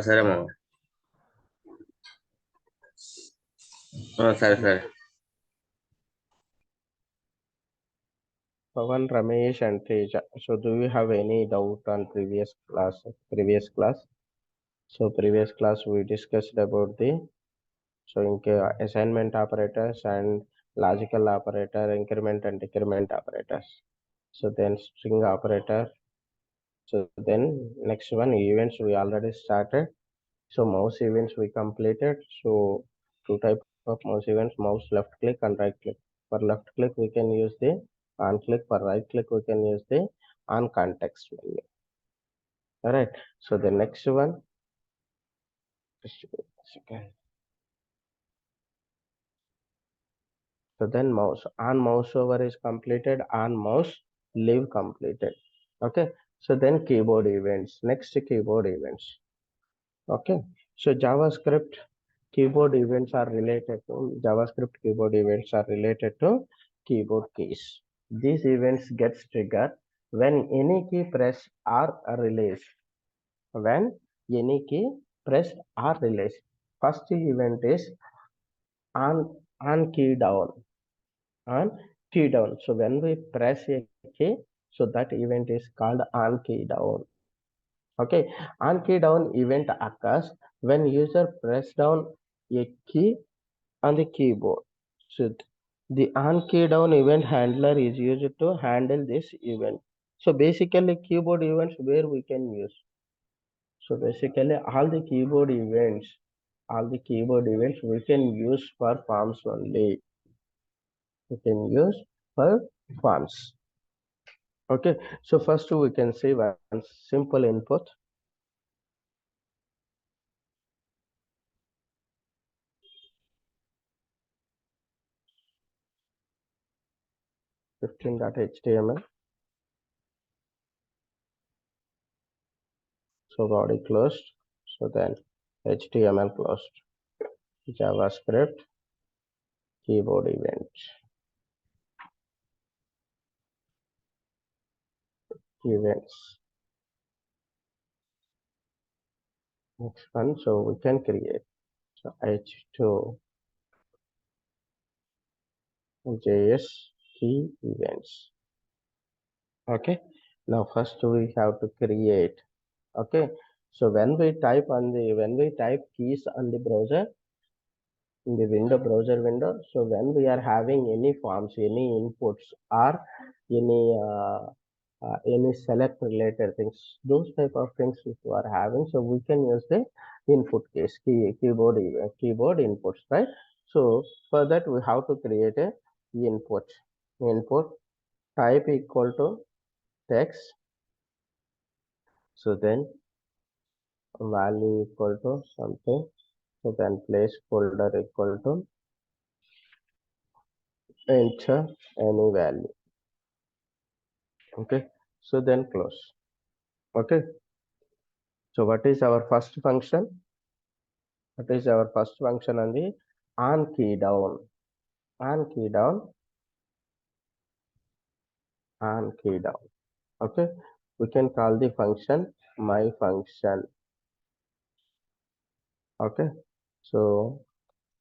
సరే మామ. సరే సరే. Pawan, Ramesh, and Teja. So, do you have any doubt on previous class? So, previous class we discussed about the assignment operators and logical operator, increment and decrement operators. So then string operator. So then next one events we already started. So mouse events we completed. So two type of mouse events: mouse left click and right click. For left click we can use the on click. For right click we can use the on context menu. All right. So the next one. Second. So then mouse over is completed, on mouse leave completed. Okay. So then keyboard events. Next keyboard events. Okay. So JavaScript keyboard events are related to keyboard keys. These events gets triggered when any key press or release. When any key pressed or release. First event is on key down. On key down. So when we press a key, so that event is called on key down. Okay, on key down event occurs when user press down a key on the keyboard. So the on key down event handler is used to handle this event. So basically keyboard events where we can use. So basically all the keyboard events we can use for forms only. We can use for forms. Okay, so first we can see one simple input. 15.html. So body closed. So then HTML closed. JavaScript keyboard events. Next one, so we can create so H2 JS key events. Okay. Now first we have to create. Okay. So when we type keys on the browser, in the browser window, so when we are having any forms, any inputs, or any select related things, those type of things which you are having, so we can use the input case, keyboard inputs, right? So for that we have to create a input type equal to text. So then value equal to something. So then place folder equal to enter any value. Okay. So then close. Okay. So what is our first function? What is our first function on the on key down? On key down. On key down. Okay. We can call the function my function. Okay. So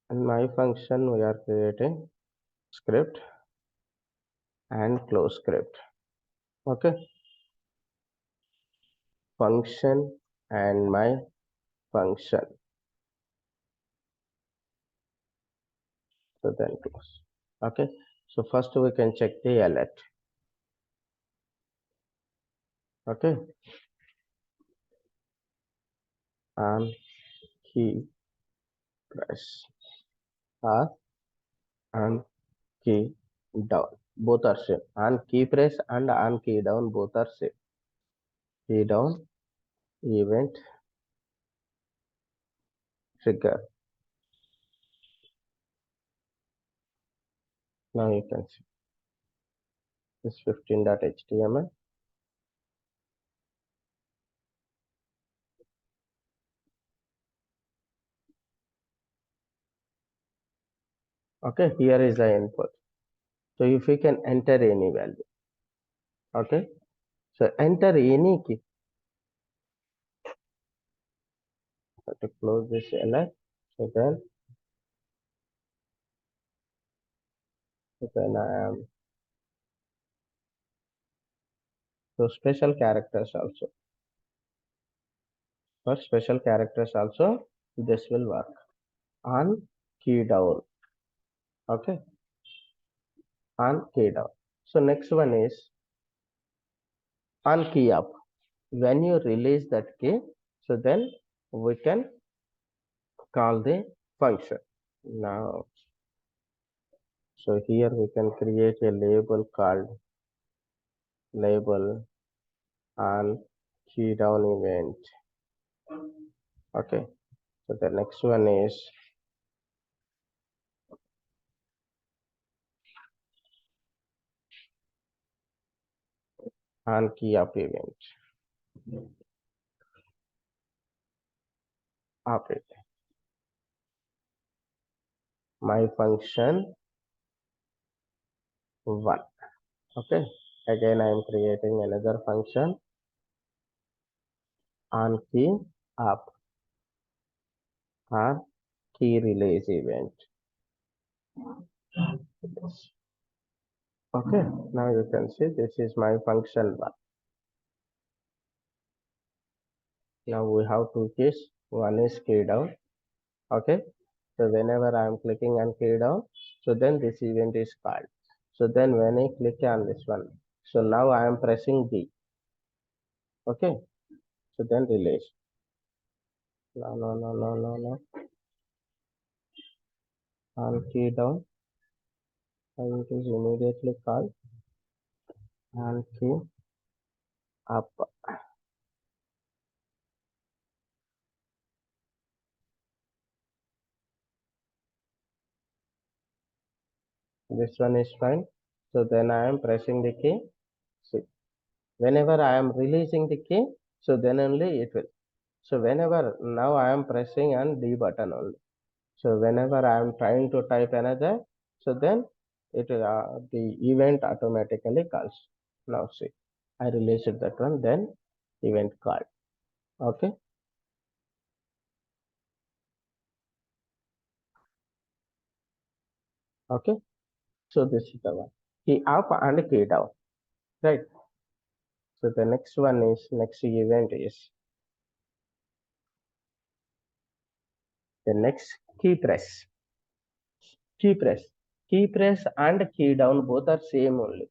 in my function we are creating script and close script. Okay. Function and my function. So then close. Okay. So first we can check the alert. Okay. On key press or on key down. both are same. On key press and on key down both are same. Key down event trigger. Now you can see this 15.html. Okay, here is the input. So if we can enter any value, okay. So enter any key. To close this ls. So then I am so special characters also. For special characters also this will work. On key down. Okay, on key down. So next one is on key up. When you release that key, so then we can call the function. Now, so here we can create a label called label on key down event. Okay, so the next one is on key up event. Up it. My function 1. Okay, again I am creating another function on key up or key release event. Okay, now you can see this is my function 1. Now we have two keys. One is key down. Okay, so whenever I am clicking on key down, so then this event is called. So then when I click on this one, so now I am pressing D. Okay, so then release. No. On key down, and it is immediately called on key up. This one is fine. So then I am pressing the key. See, whenever I am releasing the key, so then only it will. So whenever now I am pressing on D button only. So whenever I am trying to type another, so then it the event automatically calls. Now see, I released that one, then event called. Okay, okay. So this is the one. Key up and key down, right? So the next one is next event is the next key press. Key press. Key press and key down both are same only.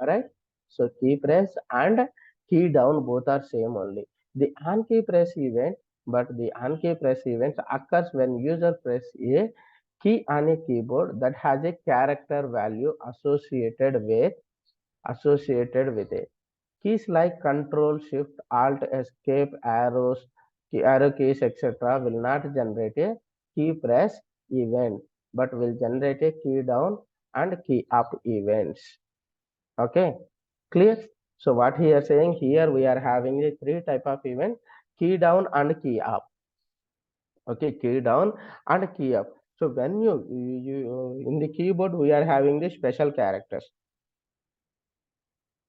Alright. So key press and key down both are same only. The on key press event, but the on key press event occurs when user press a key on a keyboard that has a character value associated with it. Keys like Control, Shift, Alt, Escape, arrow keys, etc. will not generate a key press event, but will generate a key down and key up events. Okay, clear? So what he is saying here, we are having a three type of event: key down and key up. Okay, key down and key up. So when you in the keyboard, we are having the special characters,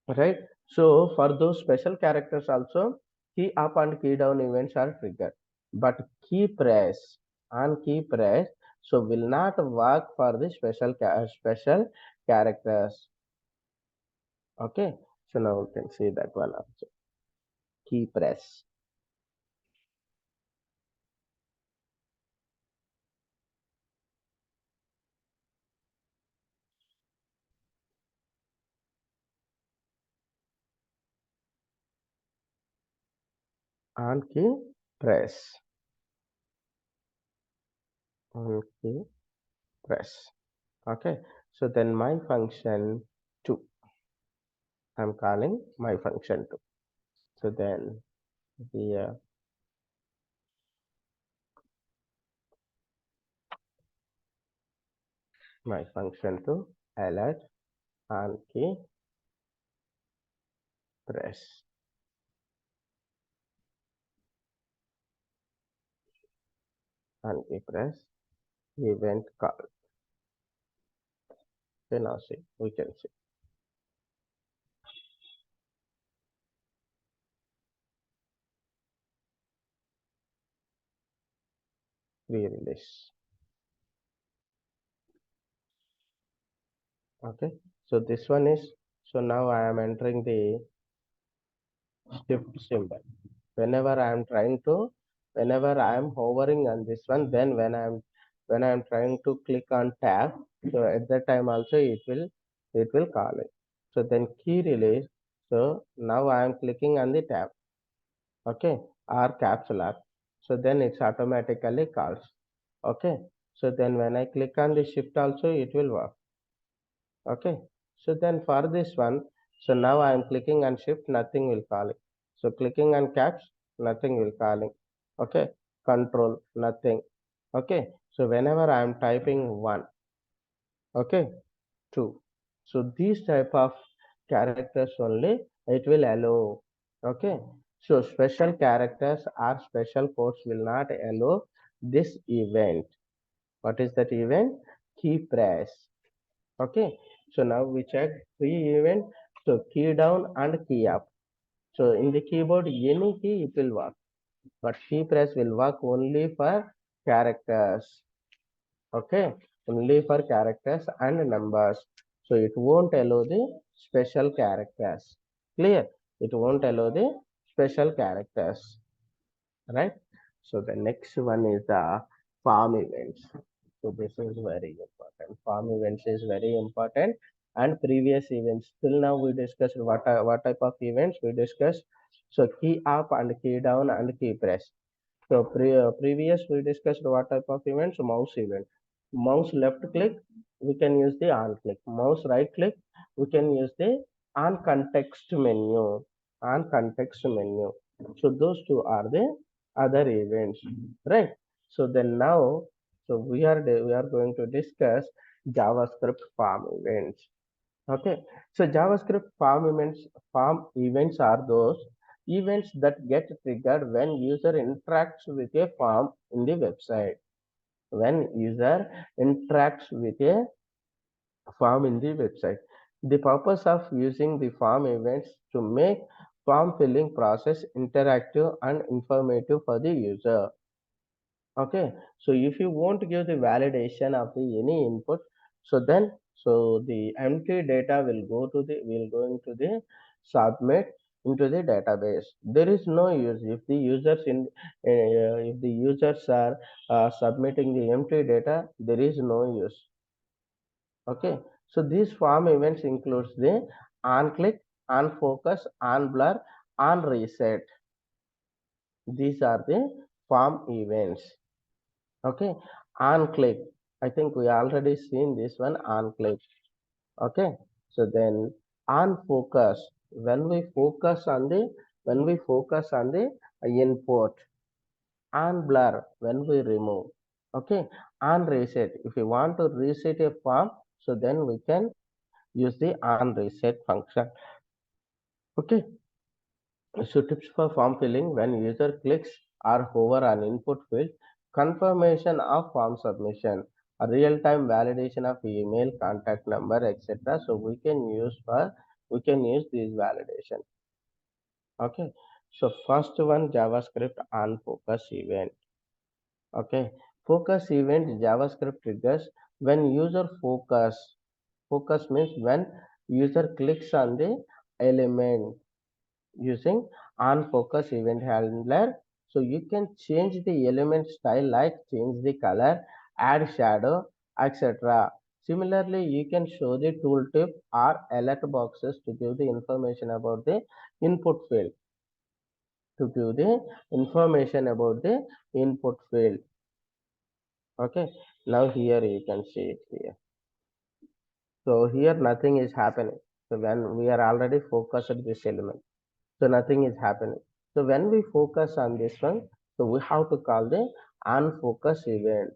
right? So for those special characters also, key up and key down events are triggered, but key press and key press so will not work for the special characters. Okay, so now we can see that one also. Key press and key press and key press. Okay, so then my function 2. I'm calling my function 2. So then here my function 2 alert and key press and key press event call. Okay, now see, we can see pre-release. Okay, so this one is, so now I am entering the shift symbol. Whenever I am trying to, whenever I am hovering on this one, then when I am trying to click on tab, so at that time also it will call it. So then key release. So now I am clicking on the tab, okay, or caps lock. So then it's automatically calls. Okay, so then when I click on the shift also it will work. Okay, so then for this one, so now I am clicking on shift, nothing will calling. So clicking on caps, nothing will calling. Okay, control, nothing. Okay, so whenever I am typing 1, okay, 2, so these type of characters only it will allow. Okay, so special characters or special codes will not allow this event. What is that event? Key press. Okay, so now we check three event. So key down and key up. So in the keyboard any key it will work, but key press will work only for characters. Okay, only for characters and numbers. So it won't allow the special characters. Clear? It won't allow the special characters, right? So the next one is the farm events. So this is very important. Farm events is very important. And previous events till now we discussed what type of events we discussed. So key up and key down and key press. So previous we discussed what type of events. Mouse event. Mouse left click, we can use the on click. Mouse right click, we can use the on context menu. On context menu. So those two are the other events, right? So then now, so we are going to discuss JavaScript farm events. Okay, so JavaScript farm events are those events that get triggered when user interacts with a form in the website. When user interacts with a form in the website, the purpose of using the farm events to make form filling process interactive and informative for the user. Okay, so if you want to give the validation of the any input, so then so the empty data will go into the submit into the database. There is no use if the users are submitting the empty data, there is no use. Okay, so these form events includes the on click, on focus, on blur, on reset. These are the form events. Okay, on click, I think we already seen this one, on click. Okay, so then on focus, when we focus on the input. On blur, when we remove. Okay, on reset, if you want to reset a form, so then we can use the on reset function. Okay, so tips for form filling: when user clicks or hover on input field, confirmation of form submission, a real-time validation of email, contact number, etc. So we can use this validation. Okay. So first one, JavaScript on focus event. Okay. Focus event JavaScript triggers when user focus. Focus means when user clicks on the element using on focus event handler. So you can change the element style, like change the color, add shadow, etc. Similarly, you can show the tooltip or alert boxes to give the information about the input field. To give the information about the input field. Okay. Now here you can see it here. So here nothing is happening. So when we are already focused on this element, so nothing is happening. So when we focus on this one, so we have to call the unfocus event.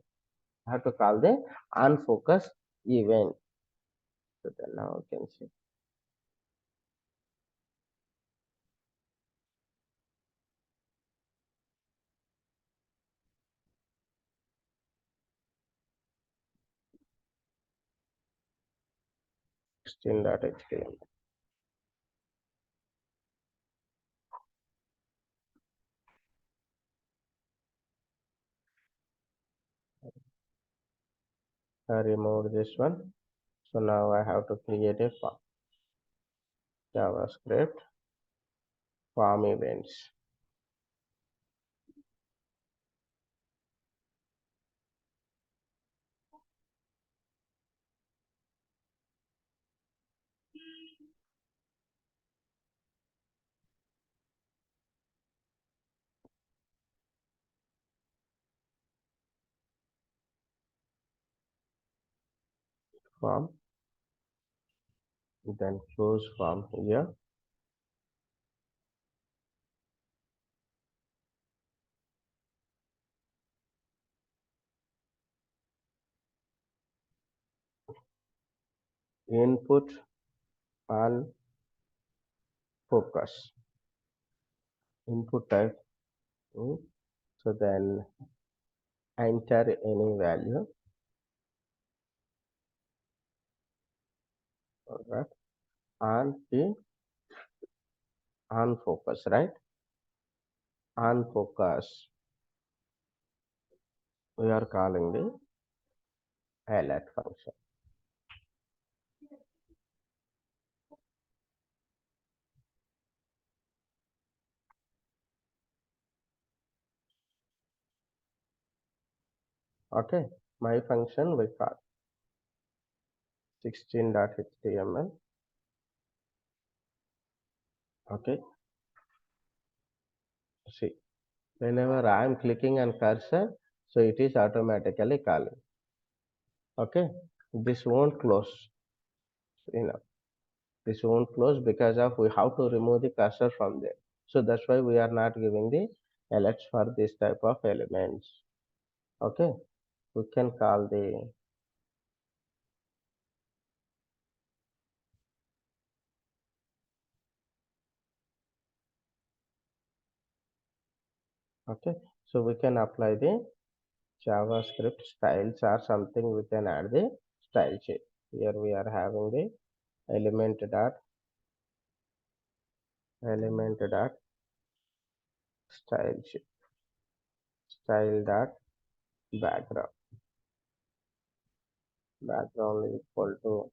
Have to call the unfocus event. So then now you can see 16.html. I remove this one. So now I have to create a form. JavaScript form events. Form, then close form here. Input and focus. Input type. So then enter any value. Alright. And the unfocus, right? Unfocus. We are calling the alert function. Okay. My function we call 16.html. Okay. See, whenever I am clicking on cursor, so it is automatically calling. Okay. This won't close. This won't close because of we have to remove the cursor from there. So that's why we are not giving the alerts for this type of elements. Okay. We can call the okay. So we can apply the JavaScript styles or something. We can add the style sheet. Here we are having the element dot style sheet, style dot background is equal to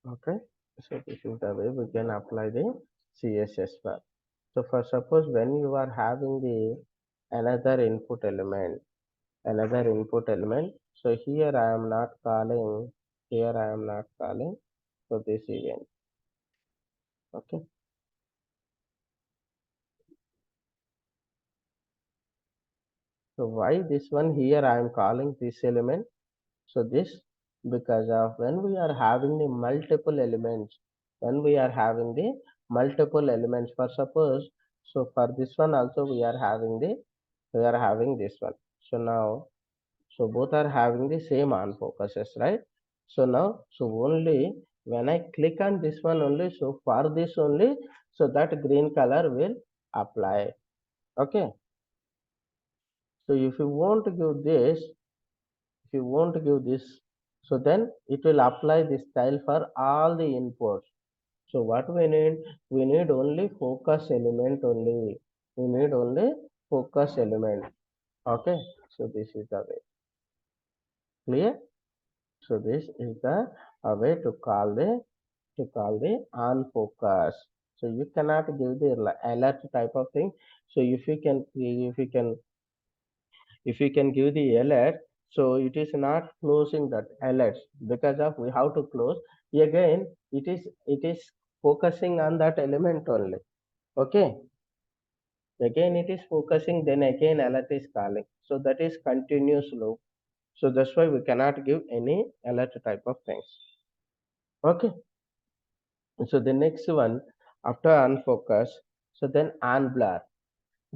okay. So this is the way we can apply the CSS bar. So for suppose when you are having the another input element. So here I am not calling, here I am not calling. So this event. Okay. So why this one here I am calling this element? So this because of when we are having the multiple elements, when we are having the multiple elements for suppose, so for this one also we are having this one. So now so both are having the same on focuses, right? So now so only when I click on this one only, so for this only, so that green color will apply. Okay. So if you want to give this, if you want to give this, so then it will apply this style for all the inputs. So what we need only focus element only. We need only focus element. Okay. So this is the way. Clear? So this is the way to call the on focus. So you cannot give the alert type of thing. So if you can give the alert, So it is not closing that ls, because of we have to close. Again, it is focusing on that element only. Okay. Again it is focusing, then again alert is calling. So that is continuous loop. So that's why we cannot give any alert type of things. Okay. So the next one, after unfocus, so then unblur.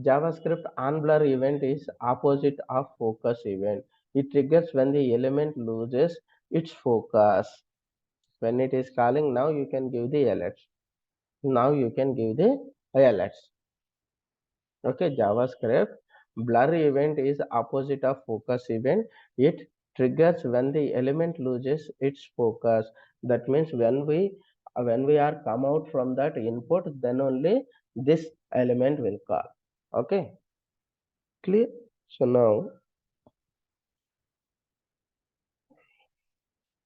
JavaScript unblur event is opposite of focus event. It triggers when the element loses its focus. When it is calling, now you can give the alerts. Now you can give the alerts. Okay, JavaScript blur event is opposite of focus event. It triggers when the element loses its focus. That means when we are come out from that input, then only this element will call. Okay, clear? So now,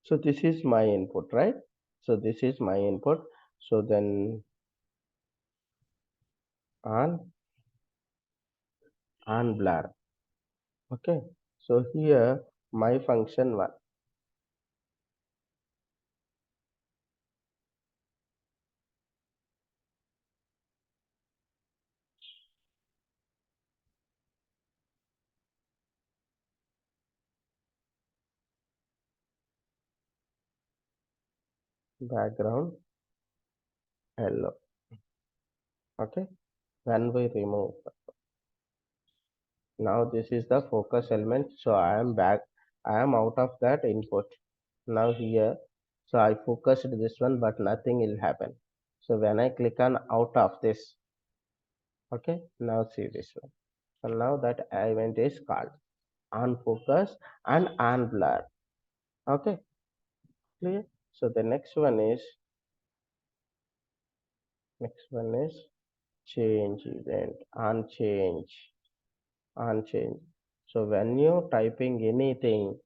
so this is my input, right? So this is my input. So then on blur. Okay. So here my function one, background hello. Okay. When we remove, now this is the focus element. So I am back. I am out of that input. Now here, so I focused this one, but nothing will happen. So when I click on out of this, okay, now see this one. So now that event is called on focus and on blur. Okay, clear? So the next one is change event on change. So when you typing anything,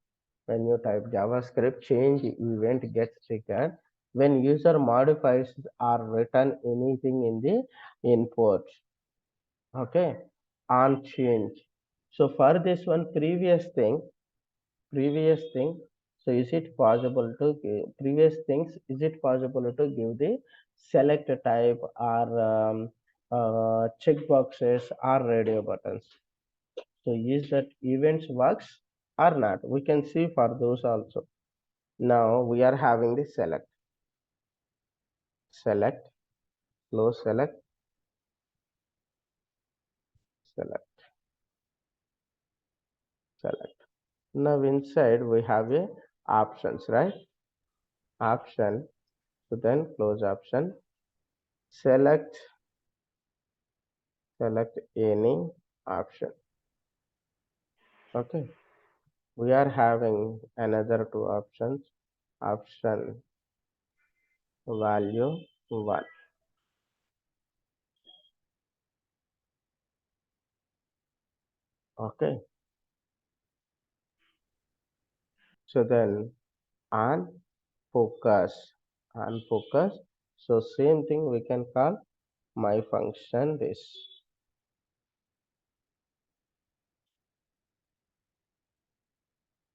when you type JavaScript, change event gets triggered when user modifies or return anything in the input. Okay, on change. So for this one previous thing. So is it possible to give previous things? Is it possible to give the select type or check boxes or radio buttons? So is that events works or not? We can see for those also. Now we are having the select, close select. Now inside we have a options, right? Option. So then close option. Select select any option. Okay. We are having another two options. Option value one. Okay. So then on focus. So same thing we can call my function this.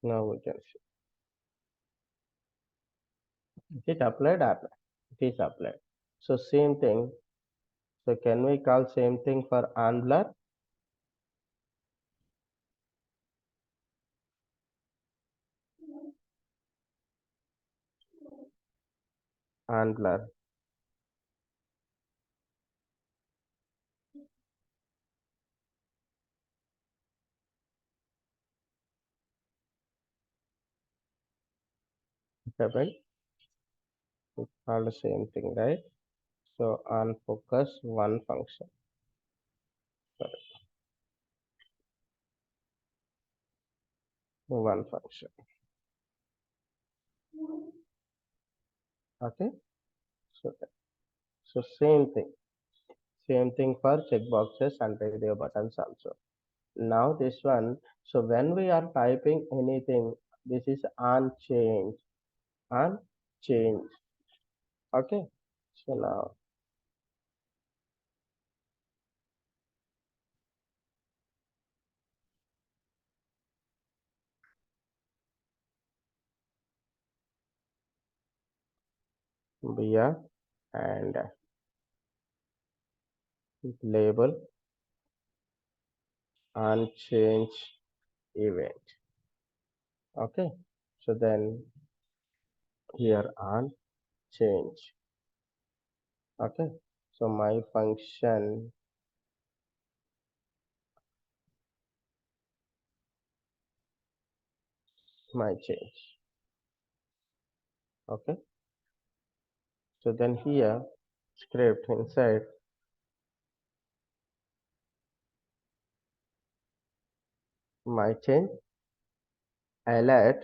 Now we can see. Is it applied or not? It is applied. So same thing. So can we call same thing for unblur? Unblur. Happened. We call the same thing, right? So on focus one function. Sorry, one function. Okay. So same thing. Same thing for checkboxes and radio buttons also. Now this one. So when we are typing anything, this is on change. Okay. So now via and label on change event. Okay, so then here on change. Okay, so my function my change. Okay, so then here script inside my change alert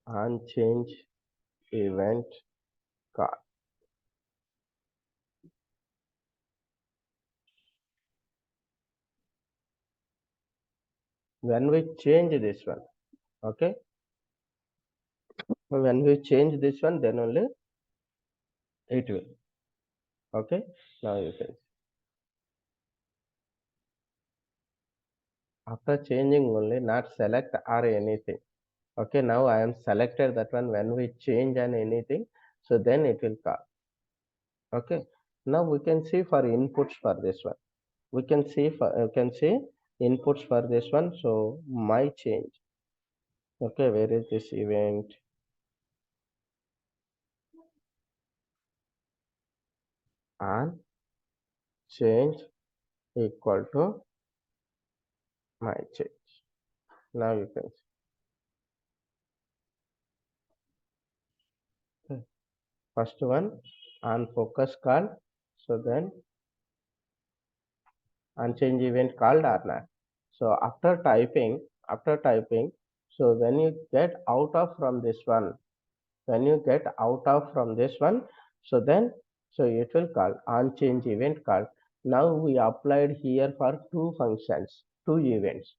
on change event card. When we change this one, okay, when we change this one, then only it will. Okay, now you can after changing only not select or anything. Okay, now I am selected that one. When we change and anything, so then it will call. Okay, now we can see for inputs for this one. We can see inputs for this one. So my change. Okay, where is this event? And change equal to my change. Now you can see. Okay. First one on focus call. So then on change event called or not. So after typing, so when you get out of from this one, when you get out of from this one, so then so it will call on change event call. Now we applied here for two functions, two events.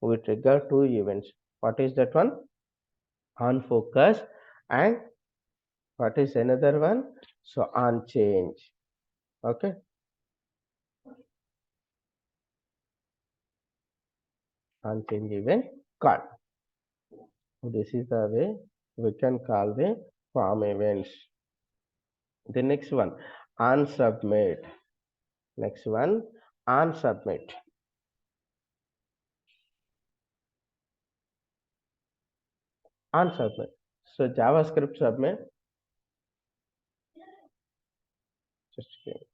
We trigger two events. What is that one? On focus and what is another one? So on change. Okay, on change event call. This is the way we can call the form events. The next one on submit. Next one on submit. On submit. So JavaScript submit. Just kidding.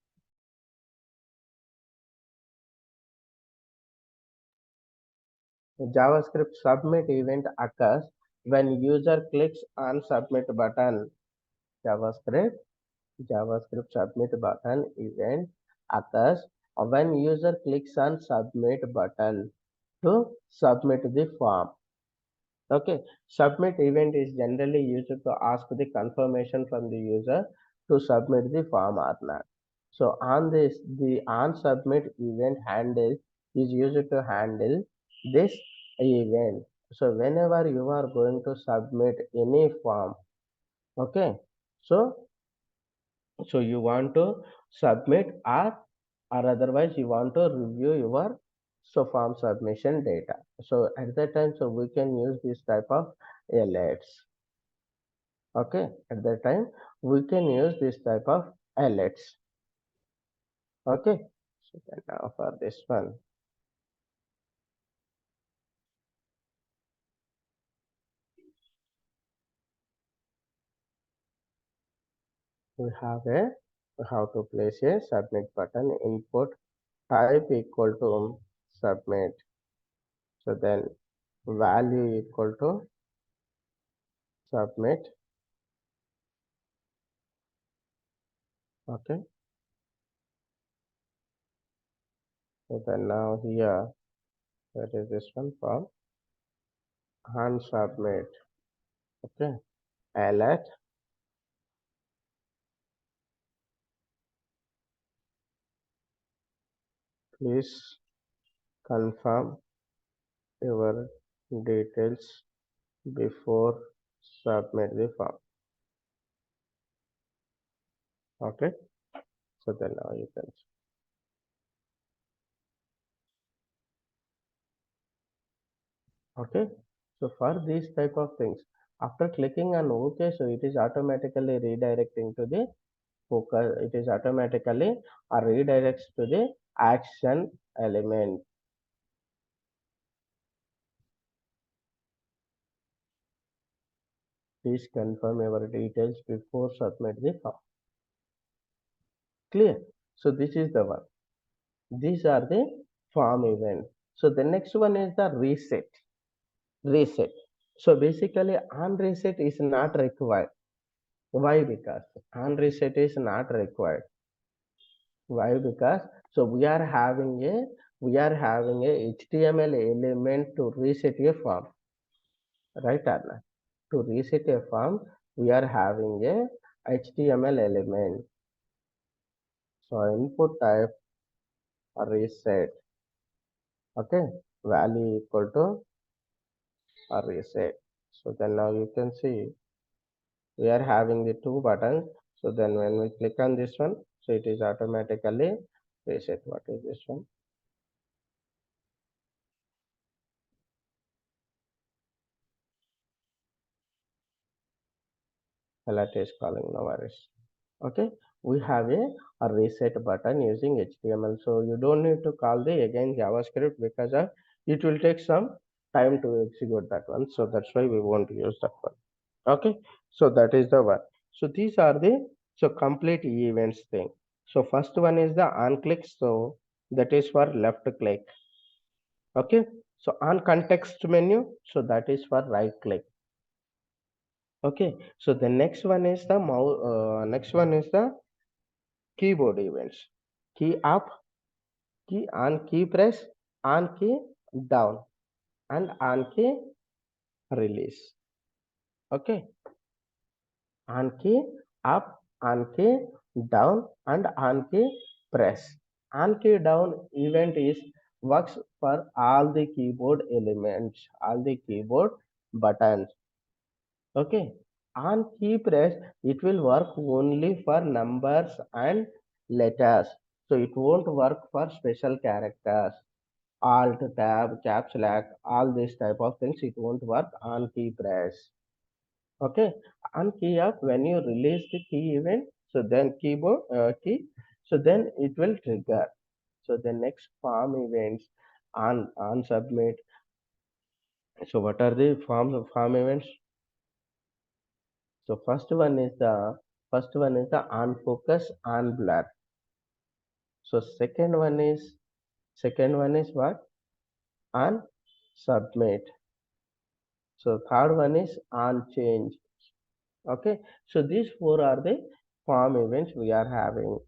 JavaScript submit event occurs when user clicks on submit button. JavaScript JavaScript submit button event occurs when user clicks on submit button to submit the form. Okay, submit event is generally used to ask the confirmation from the user to submit the form or not. So on this, the on submit event handle is used to handle this event. So whenever you are going to submit any form, okay, so you want to submit or otherwise you want to review your so form submission data. So at that time, so we can use this type of alerts. Okay, at that time we can use this type of alerts. Okay, so then now for this one we have to place a submit button. Input type equal to submit. So then value equal to submit. Okay, so then now here, that is this one from on submit. Okay, alert please confirm your details before submit the form. Okay, so then now you can see. Okay, So for these type of things, after clicking on OK, so it is automatically redirecting to the focus. It is automatically redirects to the action element. Please confirm your details before submit the form. Clear? So this is the one. These are the form event. So the next one is the reset. Reset. So basically on reset is not required. Why? Because on reset is not required. Why? Because so we are having a HTML element to reset a form, right, Arna? To reset a form, we are having a HTML element. So input type reset. Okay, value equal to reset. So then now you can see we are having the two buttons. So then when we click on this one, so it is automatically reset. What is this one? Alert is calling, no worries. Okay, we have a reset button using HTML. So you don't need to call the again JavaScript because it will take some time to execute that one. So that's why we won't use that one. Okay, so that is the one. So these are the so complete events thing. So first one is the on click. So that is for left click. Okay, so on context menu. So that is for right click. Okay, so the next one is the mouse. Next one is the keyboard events. Key up, key on, key press, on key down, and on key release. Okay, on key up, on key down, and on key press. On key down event is works for all the keyboard elements, all the keyboard buttons. Okay, on key press it will work only for numbers and letters. So it won't work for special characters. Alt, tab, caps lock, all these type of things it won't work on key press. Okay, on key up when you release the key event, so then keyboard key, so then it will trigger. So the next form events on submit. So what are the form events? So first one is the on focus on blur. So second one is what? On submit. So third one is on change. Okay. So these four are the form events we are having.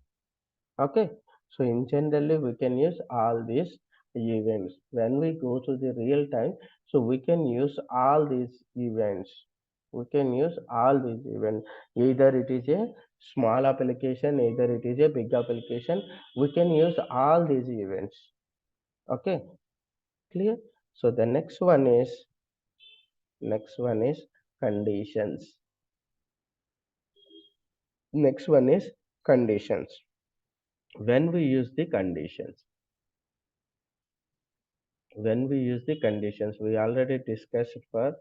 Okay. So in generally we can use all these events. When we go to the real time, so we can use all these events. We can use all these events. Either it is a small application, either it is a big application. We can use all these events. Okay. Clear? So the next one is conditions. Next one is conditions. When we use the conditions, we already discussed for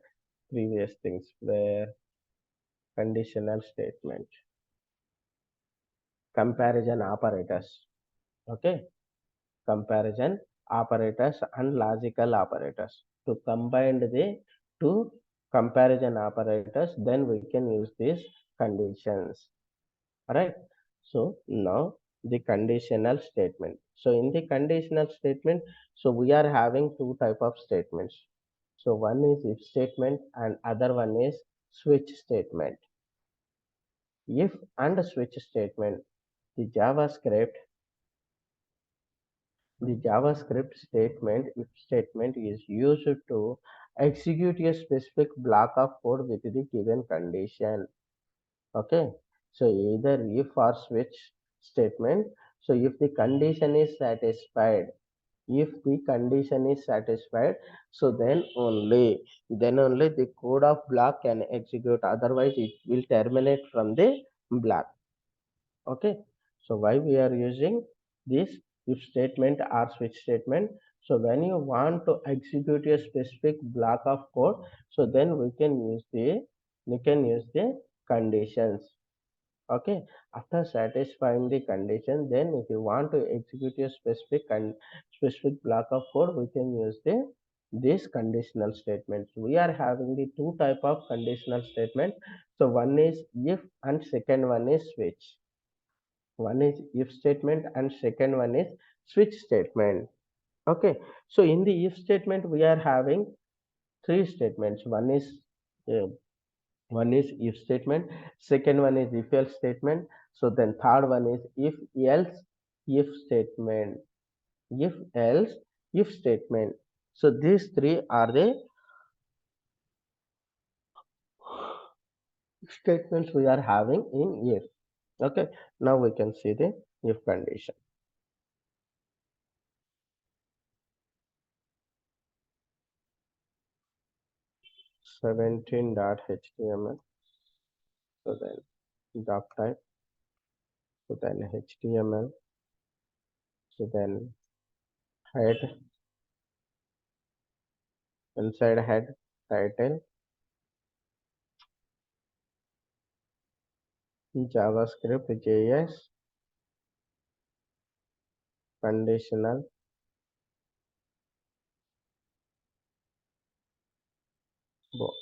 previous things where conditional statement, comparison operators. Okay, comparison operators and logical operators. To combine the two comparison operators, then we can use these conditions. Right. So now the conditional statement. So in the conditional statement, so we are having two type of statements. So one is if statement and other one is switch statement. If and switch statement, the javascript statement, if statement is used to execute a specific block of code with the given condition. Okay, so either if or switch statement. So if the condition is satisfied, so then only the code of block can execute, otherwise it will terminate from the block. Okay, so why we are using this if statement or switch statement? So when you want to execute a specific block of code, so then we can use the conditions. Okay, after satisfying the condition, then if you want to execute a specific block of code, we can use these conditional statements. We are having the two type of conditional statement. So one is if and second one is switch. One is if statement and second one is switch statement. Okay, so in the if statement we are having three statements. Uh, one is if statement, second one is if else statement, so then third one is if else if statement. If else if statement. So these three are the statements we are having in if. Okay, now we can see the if condition. 17.html, so then doc type, so then html, so then head, inside head title, JavaScript JS, conditional bo-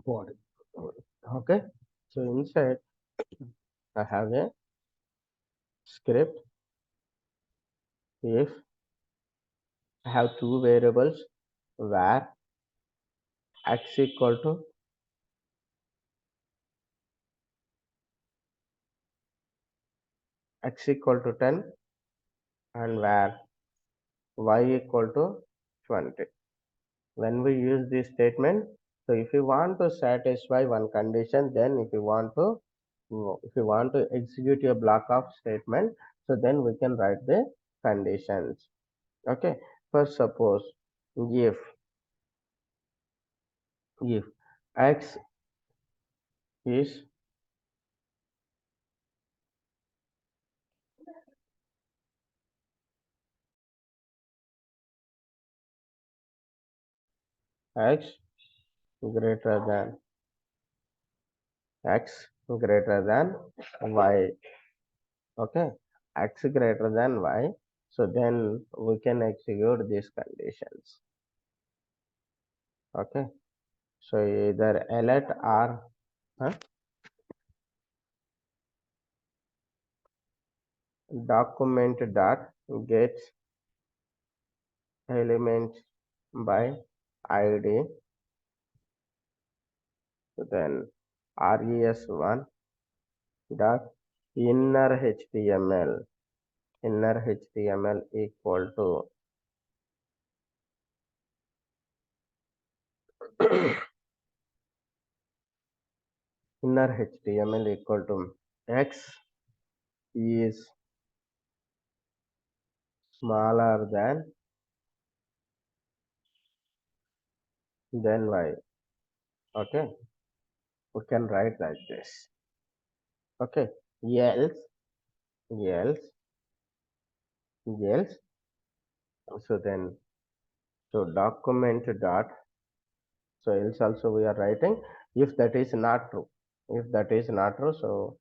body. Okay, so inside I have a script. If I have two variables where x equal to x equal to 10 and where y equal to 20. When we use this statement, so if you want to satisfy one condition, then if you want to execute a block of statement, so then we can write the conditions. Okay, first suppose if x is x greater than x greater than y. Okay, x greater than y, so then we can execute these conditions. Okay, so either let or huh, document dot get element by id, so then res1 dot inner html equal to inner html equal to x is smaller than y. Okay, we can write like this. Okay, else else else, so then so document dot, so else also we are writing if that is not true. If that is not true, so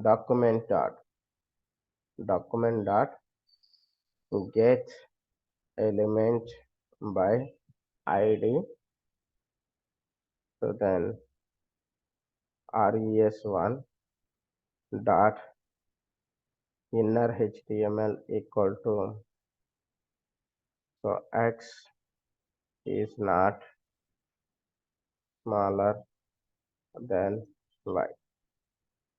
document dot get element by id, so then res1 dot inner html equal to, so x is not smaller than y.